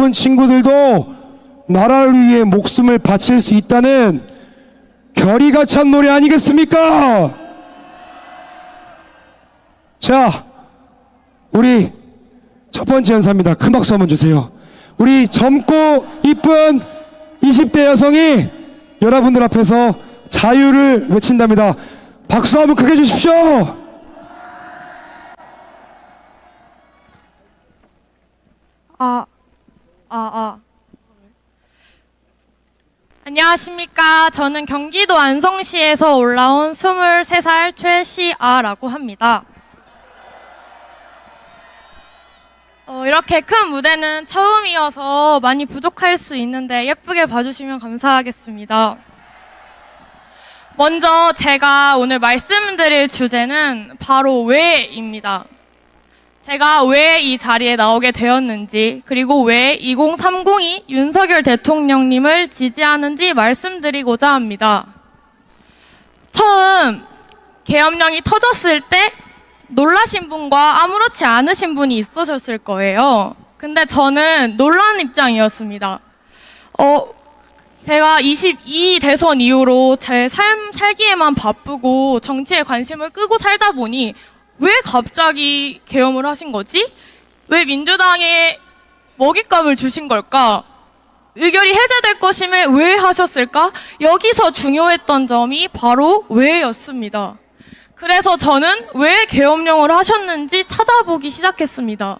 싶은 친구들도 나라를 위해 목숨을 바칠 수 있다는 결의가 찬 노래 아니겠습니까? 자, 우리 첫 번째 연사입니다. 큰 박수 한번 주세요. 우리 젊고 이쁜 20대 여성이 여러분들 앞에서 자유를 외친답니다. 박수 한번 크게 주십시오. 안녕하십니까. 저는 경기도 안성시에서 올라온 23살 최시아라고 합니다. 이렇게 큰 무대는 처음이어서 많이 부족할 수 있는데 예쁘게 봐주시면 감사하겠습니다. 먼저 제가 오늘 말씀드릴 주제는 바로 왜입니다. 제가 왜 이 자리에 나오게 되었는지, 그리고 왜 2030이 윤석열 대통령님을 지지하는지 말씀드리고자 합니다. 처음 계엄령이 터졌을 때 놀라신 분과 아무렇지 않으신 분이 있으셨을 거예요. 근데 저는 놀란 입장이었습니다. 제가 22 대선 이후로 제 삶 살기에만 바쁘고 정치에 관심을 끄고 살다 보니 왜 갑자기 계엄을 하신 거지? 왜 민주당에 먹잇감을 주신 걸까? 의결이 해제될 것임에 왜 하셨을까? 여기서 중요했던 점이 바로 왜였습니다. 그래서 저는 왜 계엄령을 하셨는지 찾아보기 시작했습니다.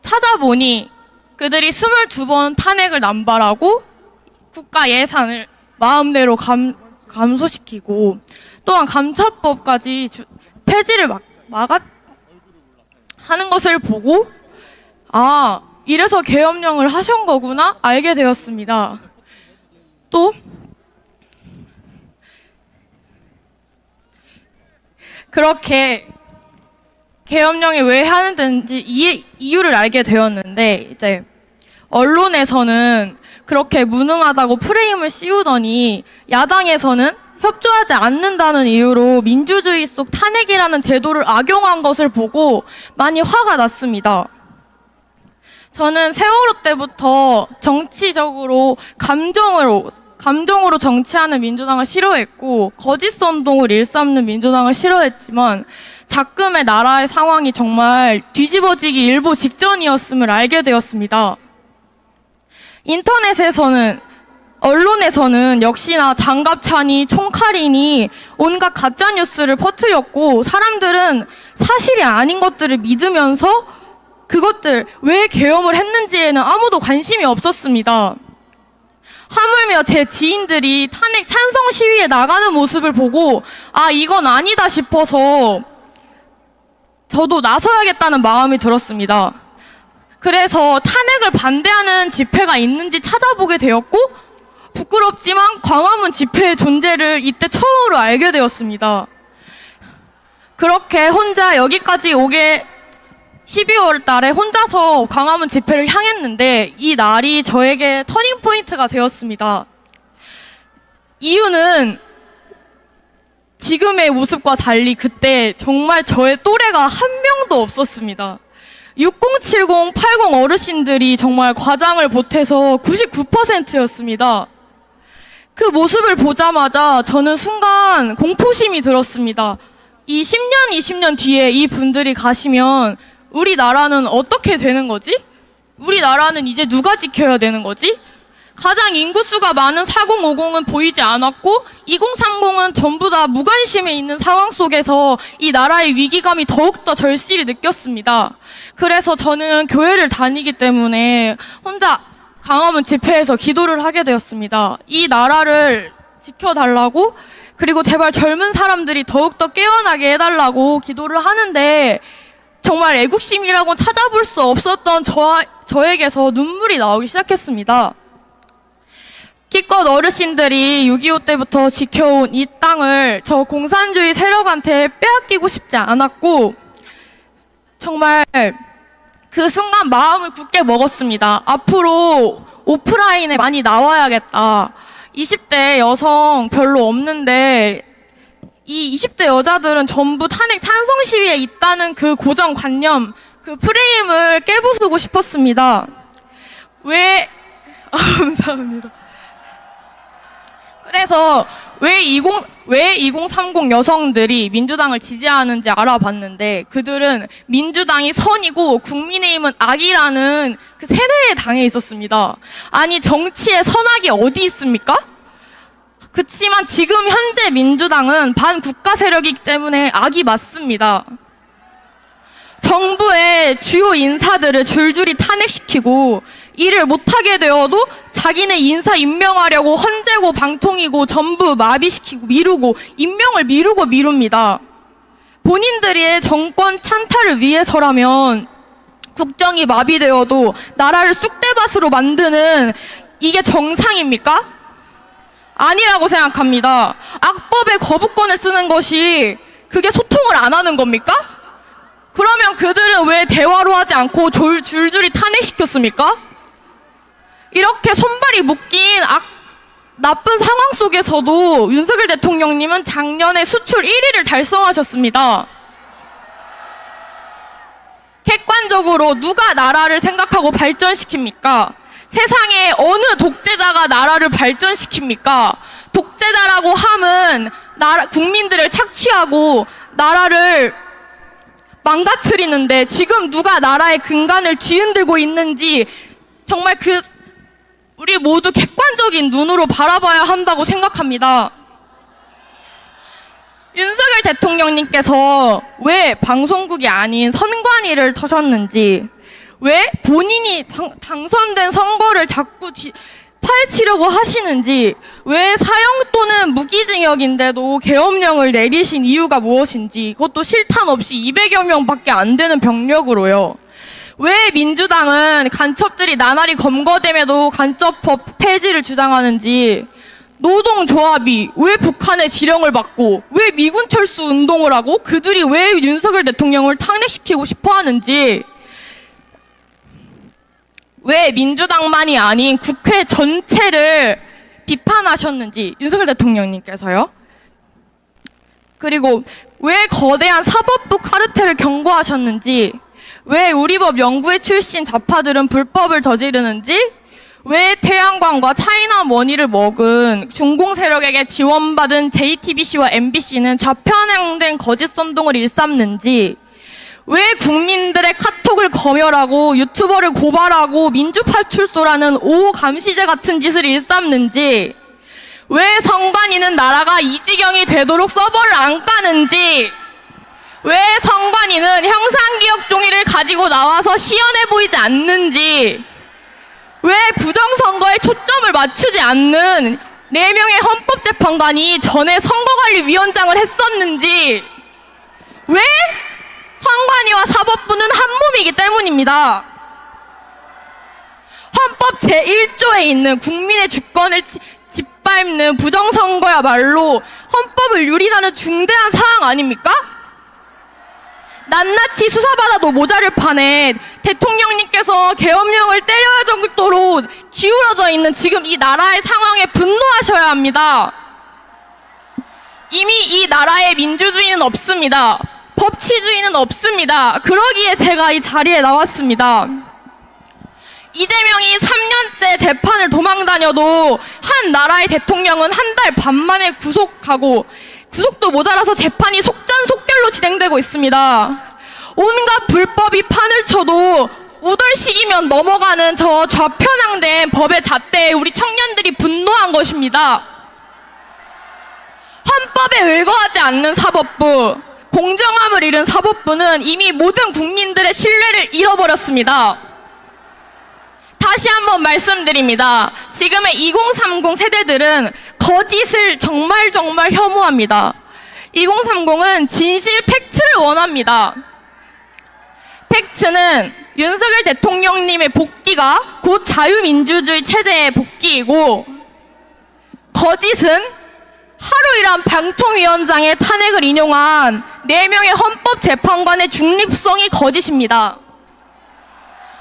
찾아보니 그들이 22번 탄핵을 남발하고 국가 예산을 마음대로 감소시키고 또한 감찰법까지 폐지를 하는 것을 보고 이래서 계엄령을 하신 거구나 알게 되었습니다. 또 그렇게 계엄령이 왜 하는지 이유를 알게 되었는데, 이제 언론에서는 그렇게 무능하다고 프레임을 씌우더니 야당에서는 협조하지 않는다는 이유로 민주주의 속 탄핵이라는 제도를 악용한 것을 보고 많이 화가 났습니다. 저는 세월호 때부터 정치적으로 감정으로 정치하는 민주당을 싫어했고 거짓 선동을 일삼는 민주당을 싫어했지만 작금의 나라의 상황이 정말 뒤집어지기 일보 직전이었음을 알게 되었습니다. 인터넷에서는 언론에서는 역시나 장갑차니 총칼이니 온갖 가짜뉴스를 퍼뜨렸고 사람들은 사실이 아닌 것들을 믿으면서 그것들 왜 계엄을 했는지에는 아무도 관심이 없었습니다. 하물며 제 지인들이 탄핵 찬성 시위에 나가는 모습을 보고 이건 아니다 싶어서 저도 나서야겠다는 마음이 들었습니다. 그래서 탄핵을 반대하는 집회가 있는지 찾아보게 되었고 부끄럽지만 광화문 집회의 존재를 이때 처음으로 알게 되었습니다. 그렇게 혼자 여기까지 오게 12월 달에 혼자서 광화문 집회를 향했는데 이 날이 저에게 터닝포인트가 되었습니다. 이유는 지금의 모습과 달리 그때 정말 저의 또래가 한 명도 없었습니다. 6070, 80 어르신들이 정말 과장을 보태서 99%였습니다. 그 모습을 보자마자 저는 순간 공포심이 들었습니다. 이 10년, 20년 뒤에 이 분들이 가시면 우리나라는 어떻게 되는 거지? 우리나라는 이제 누가 지켜야 되는 거지? 가장 인구수가 많은 4050은 보이지 않았고 2030은 전부 다 무관심에 있는 상황 속에서 이 나라의 위기감이 더욱더 절실히 느꼈습니다. 그래서 저는 교회를 다니기 때문에 혼자 광화문 집회에서 기도를 하게 되었습니다. 이 나라를 지켜달라고, 그리고 제발 젊은 사람들이 더욱더 깨어나게 해달라고 기도를 하는데 정말 애국심이라고 찾아볼 수 없었던 저에게서 눈물이 나오기 시작했습니다. 기껏 어르신들이 6.25 때부터 지켜온 이 땅을 저 공산주의 세력한테 빼앗기고 싶지 않았고 정말 그 순간 마음을 굳게 먹었습니다. 앞으로 오프라인에 많이 나와야겠다. 20대 여성 별로 없는데 이 20대 여자들은 전부 탄핵 찬성 시위에 있다는 그 고정관념, 그 프레임을 깨부수고 싶었습니다. 감사합니다. 그래서 왜 2030 여성들이 민주당을 지지하는지 알아봤는데 그들은 민주당이 선이고 국민의힘은 악이라는 그 세뇌의 당에 있었습니다. 아니 정치에 선악이 어디 있습니까? 그치만 지금 현재 민주당은 반국가 세력이기 때문에 악이 맞습니다. 정부의 주요 인사들을 줄줄이 탄핵시키고 일을 못하게 되어도 자기네 인사 임명하려고 헌재고 방통이고 전부 마비시키고 미루고 임명을 미룹니다. 본인들의 정권 찬탈을 위해서라면 국정이 마비되어도 나라를 쑥대밭으로 만드는 이게 정상입니까? 아니라고 생각합니다. 악법의 거부권을 쓰는 것이 그게 소통을 안 하는 겁니까? 그러면 그들은 왜 대화로 하지 않고 줄줄이 탄핵시켰습니까? 이렇게 손발이 묶인 나쁜 상황 속에서도 윤석열 대통령님은 작년에 수출 1위를 달성하셨습니다. 객관적으로 누가 나라를 생각하고 발전시킵니까? 세상에 어느 독재자가 나라를 발전시킵니까? 독재자라고 함은 국민들을 착취하고 나라를 망가뜨리는데 지금 누가 나라의 근간을 뒤흔들고 있는지 정말 우리 모두 객관적인 눈으로 바라봐야 한다고 생각합니다. 윤석열 대통령님께서 왜 방송국이 아닌 선관위를 터셨는지, 왜 본인이 당선된 선거를 자꾸 파헤치려고 하시는지, 왜 사형 또는 무기징역인데도 계엄령을 내리신 이유가 무엇인지, 그것도 실탄 없이 200여 명밖에 안 되는 병력으로요. 왜 민주당은 간첩들이 나날이 검거됨에도 간첩법 폐지를 주장하는지, 노동조합이 왜 북한의 지령을 받고 왜 미군 철수 운동을 하고 그들이 왜 윤석열 대통령을 탄핵시키고 싶어 하는지, 왜 민주당만이 아닌 국회 전체를 비판하셨는지 윤석열 대통령님께서요. 그리고 왜 거대한 사법부 카르텔을 경고하셨는지, 왜 우리법 연구회 출신 좌파들은 불법을 저지르는지, 왜 태양광과 차이나머니를 먹은 중공 세력에게 지원받은 JTBC와 MBC는 좌편향된 거짓 선동을 일삼는지, 왜 국민들의 카톡을 검열하고 유튜버를 고발하고 민주파출소라는 오감시제 같은 짓을 일삼는지, 왜 선관위는 나라가 이 지경이 되도록 서버를 안 까는지, 왜 선관위는 형상기억 종이를 가지고 나와서 시연해 보이지 않는지, 왜 부정선거에 초점을 맞추지 않는 4명의 헌법재판관이 전에 선거관리위원장을 했었는지, 왜 선관위와 사법부는 한 몸이기 때문입니다. 헌법 제1조에 있는 국민의 주권을 짓밟는 부정선거야말로 헌법을 유린하는 중대한 사항 아닙니까? 낱낱이 수사받아도 모자를 판에 대통령님께서 계엄령을 때려야 정도로 기울어져 있는 지금 이 나라의 상황에 분노하셔야 합니다. 이미 이 나라에 민주주의는 없습니다. 법치주의는 없습니다. 그러기에 제가 이 자리에 나왔습니다. 이재명이 3년째 재판을 도망다녀도 한 나라의 대통령은 한 달 반 만에 구속하고, 구속도 모자라서 재판이 속전속결로 진행되고 있습니다. 온갖 불법이 판을 쳐도 우덜식이면 넘어가는 저 좌편향된 법의 잣대에 우리 청년들이 분노한 것입니다. 헌법에 의거하지 않는 사법부, 공정함을 잃은 사법부는 이미 모든 국민들의 신뢰를 잃어버렸습니다. 다시 한번 말씀드립니다. 지금의 2030 세대들은 거짓을 정말 혐오합니다. 2030은 진실 팩트를 원합니다. 팩트는 윤석열 대통령님의 복귀가 곧 자유민주주의 체제의 복귀이고, 거짓은 하루 일한 방통위원장의 탄핵을 인용한 4명의 헌법재판관의 중립성이 거짓입니다.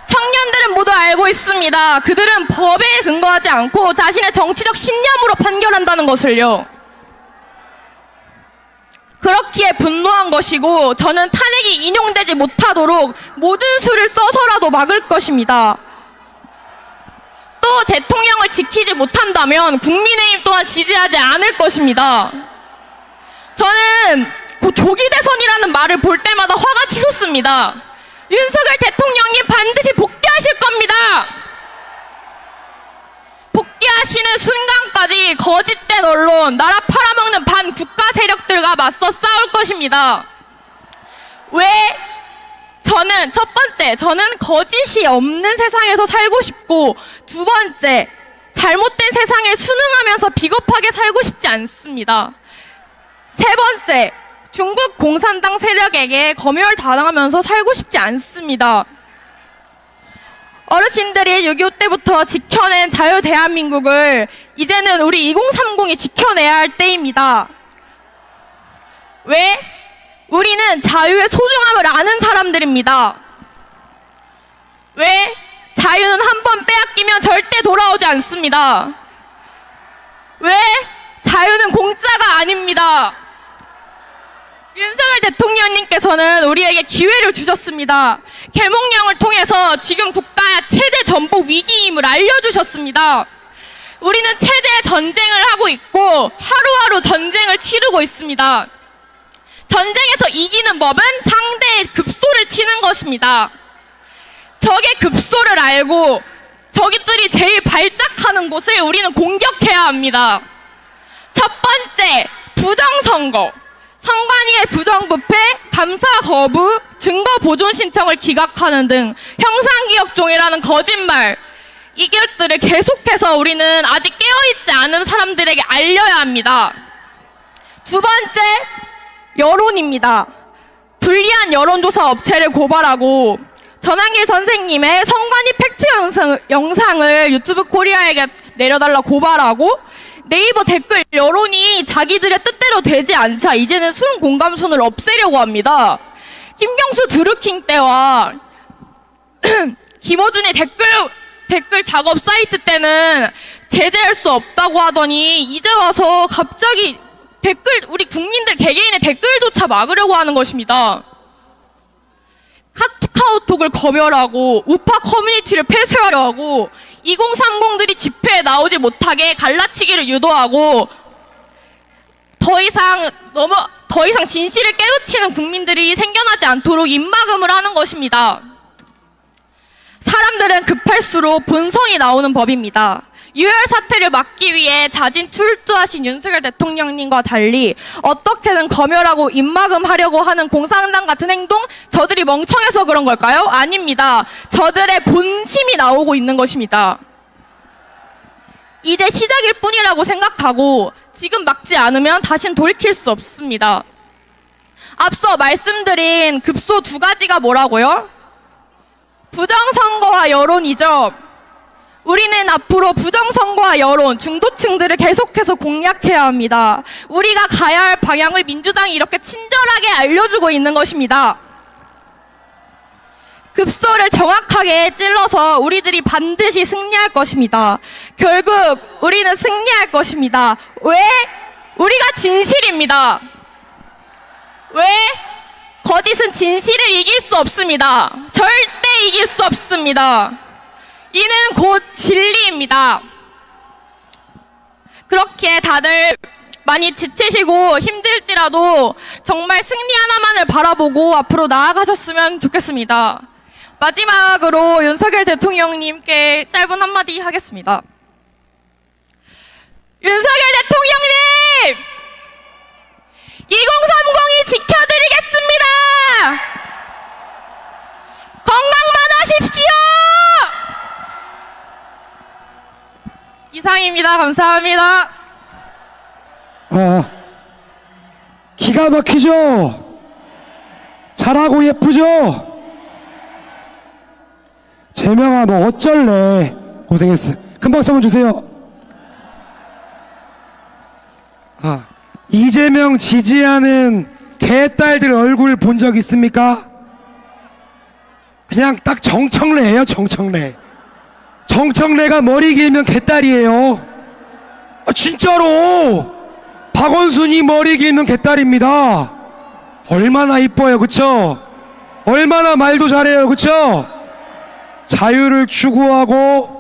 청년들은 모두 알고 있습니다. 그들은 법에 근거하지 않고 자신의 정치적 신념으로 판결한다는 것을요. 그렇기에 분노한 것이고, 저는 탄핵이 인용되지 못하도록 모든 수를 써서라도 막을 것입니다. 대통령을 지키지 못한다면 국민의힘 또한 지지하지 않을 것입니다. 저는 조기 대선이라는 말을 볼 때마다 화가 치솟습니다. 윤석열 대통령님 반드시 복귀하실 겁니다. 복귀하시는 순간까지 거짓된 언론, 나라 팔아먹는 반국가 세력들과 맞서 싸울 것입니다. 왜? 첫 번째, 저는 거짓이 없는 세상에서 살고 싶고, 두 번째, 잘못된 세상에 순응하면서 비겁하게 살고 싶지 않습니다. 세 번째, 중국 공산당 세력에게 검열당하면서 살고 싶지 않습니다. 어르신들이 6.25 때부터 지켜낸 자유 대한민국을 이제는 우리 2030이 지켜내야 할 때입니다. 왜? 우리는 자유의 소중함을 아는 사람들입니다. 왜? 자유는 한 번 빼앗기면 절대 돌아오지 않습니다. 왜? 자유는 공짜가 아닙니다. 윤석열 대통령님께서는 우리에게 기회를 주셨습니다. 계몽령을 통해서 지금 국가의 체제 전복 위기임을 알려주셨습니다. 우리는 체제 전쟁을 하고 있고 하루하루 전쟁을 치르고 있습니다. 전쟁에서 이기는 법은 상대의 급소를 치는 것입니다. 적의 급소를 알고 적들이 제일 발작하는 곳을 우리는 공격해야 합니다. 첫 번째, 부정선거. 선관위의 부정부패, 감사 거부, 증거 보존 신청을 기각하는 등 형사기억종이라는 거짓말, 이 것들을 계속해서 우리는 아직 깨어있지 않은 사람들에게 알려야 합니다. 두 번째, 여론입니다. 불리한 여론조사 업체를 고발하고 전한길 선생님의 선관위 팩트 영상을 유튜브 코리아에게 내려달라 고발하고, 네이버 댓글 여론이 자기들의 뜻대로 되지 않자 이제는 순 공감순을 없애려고 합니다. 김경수 드루킹 때와 김어준의 댓글 작업 사이트 때는 제재할 수 없다고 하더니 이제 와서 갑자기 우리 국민들 개개인의 댓글조차 막으려고 하는 것입니다. 카카오톡을 검열하고 우파 커뮤니티를 폐쇄하려 하고 2030들이 집회에 나오지 못하게 갈라치기를 유도하고 더 이상 진실을 깨우치는 국민들이 생겨나지 않도록 입막음을 하는 것입니다. 사람들은 급할수록 본성이 나오는 법입니다. 유혈 사태를 막기 위해 자진 출두하신 윤석열 대통령님과 달리 어떻게든 검열하고 입막음하려고 하는 공산당 같은 행동, 저들이 멍청해서 그런 걸까요? 아닙니다. 저들의 본심이 나오고 있는 것입니다. 이제 시작일 뿐이라고 생각하고 지금 막지 않으면 다신 돌이킬 수 없습니다. 앞서 말씀드린 급소 두 가지가 뭐라고요? 부정선거와 여론이죠. 우리는 앞으로 부정선거와 여론, 중도층들을 계속해서 공략해야 합니다. 우리가 가야 할 방향을 민주당이 이렇게 친절하게 알려주고 있는 것입니다. 급소를 정확하게 찔러서 우리들이 반드시 승리할 것입니다. 결국 우리는 승리할 것입니다. 왜? 우리가 진실입니다. 왜? 거짓은 진실을 이길 수 없습니다. 절대 이길 수 없습니다. 이는 곧 진리입니다. 그렇게 다들 많이 지치시고 힘들지라도 정말 승리 하나만을 바라보고 앞으로 나아가셨으면 좋겠습니다. 마지막으로 윤석열 대통령님께 짧은 한마디 하겠습니다. 윤석열 대통령님! 2030이 지켜드리겠습니다! 건강만 하십시오! 이상입니다. 감사합니다. 기가 막히죠? 잘하고 예쁘죠? 재명아, 너 어쩔래? 고생했어. 큰 박수 한번 주세요. 이재명 지지하는 개딸들 얼굴 본 적 있습니까? 그냥 딱 정청래예요, 정청래. 정청래가 머리 길면 개딸이에요. 진짜로. 박원순이 머리 길면 개딸입니다. 얼마나 이뻐요, 그쵸? 얼마나 말도 잘해요, 그쵸? 자유를 추구하고